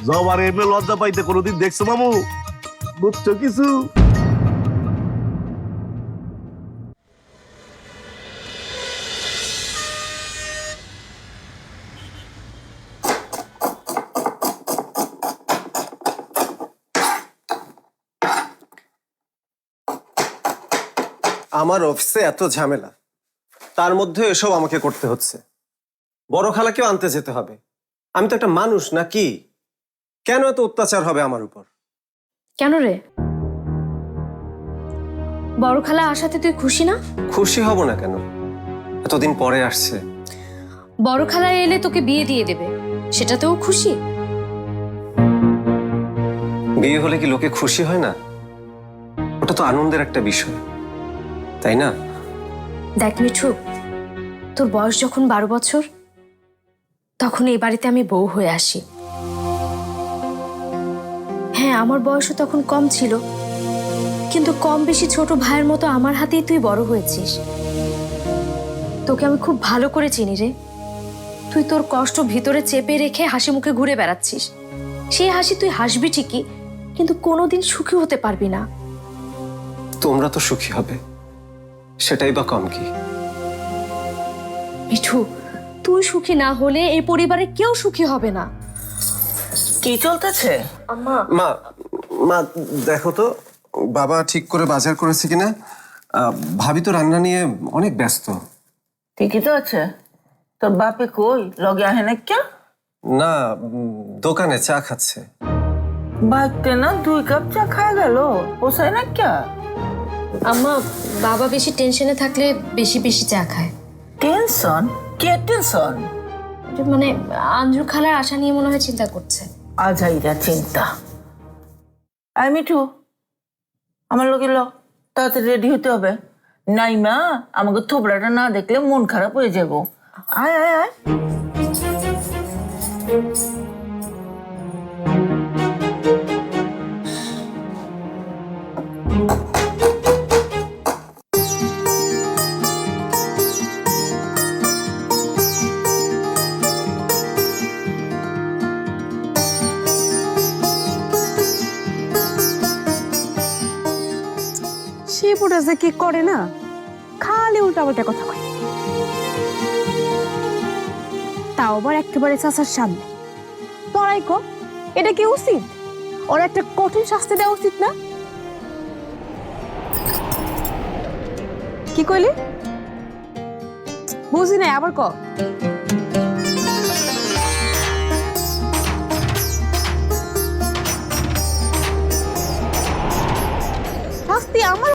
জবার এমনি লজ্জা পাইতে কোনোদিন দেখছো মামু? বুঝছো কিছু? আমার অফিসে এত ঝামেলা, তার মধ্যে এসব আমাকে করতে হচ্ছে। বড় খালাকেও আনতে যেতে হবে। আমি তো একটা মানুষ নাকি? কেন এত অত্যাচার হবে আমার উপর? কেন রে? বড় খালা আসাতে তুই খুশি না? খুশি হব না কেন? এতদিন পরে আসছে। বড় খালা এলে তোকে বিয়ে দিয়ে দেবে, সেটাতেও খুশি? বিয়ে হলে কি লোকে খুশি হয় না? ওটা তো আনন্দের একটা বিষয়, তাই না? দেখ মিঠু, তোর বয়স যখন 12 বছর, তখন এই বাড়িতে আমি বউ হয়ে আসি। হ্যাঁ, আমার বয়সও তখন কম ছিল, কিন্তু কম বেশি ছোট ভাইয়ের মতো আমার হাতেই তুই বড় হয়েছিস। তোকে আমি খুব ভালো করে চিনি রে। তুই তোর কষ্ট ভিতরে চেপে রেখে হাসি মুখে ঘুরে বেড়াচ্ছিস। সেই হাসি তুই হাসবি ঠিকই, কিন্তু কোনোদিন সুখী হতে পারবি না। তোমরা তো সুখী হবে, সেটাই বা কম কি? মিঠু, তুই সুখী না হলে এই পরিবারে কেউ সুখী হবে না। কি চলতেছে? আম্মা, মা, মা দেখো তো বাবা ঠিক করে বাজার করেছে কিনা। ভাবি তো রান্না নিয়ে অনেক ব্যস্ত। ঠিকই তো আছে। তোর বাপে কই লগে আহে না কে? না, দোকানে চা খাচ্ছে। বাইতে না 2 কাপ চা খায় গেল, পোষায় না কে? আম্মা, বাবা বেশি টেনশনে থাকলে বেশি বেশি চা খায়। টেনশন? কে টেনশন? মানে আঞ্জু খালার আশা নিয়ে মনে হয় চিন্তা করছে। আজাইরা চিন্তা। আয় মিঠু, আমার লগে ল, তাড়াতাড়ি রেডি হতে হবে। নাইমা আমাকে থোবড়াটা না দেখলে মন খারাপ হয়ে যাব। আয় আয় আয়। শিবুটা যে কি করে না, খালি উল্টাপাল্টা কথা কয়। তাও আবার একেবারে চাচার সামনে। তোরাই কো, এটা কি উচিত? ওর একটা কঠিন শাস্তি দেওয়া উচিত না? কি কইলি? বুঝি নাই, আবার ক। শাস্তি আমার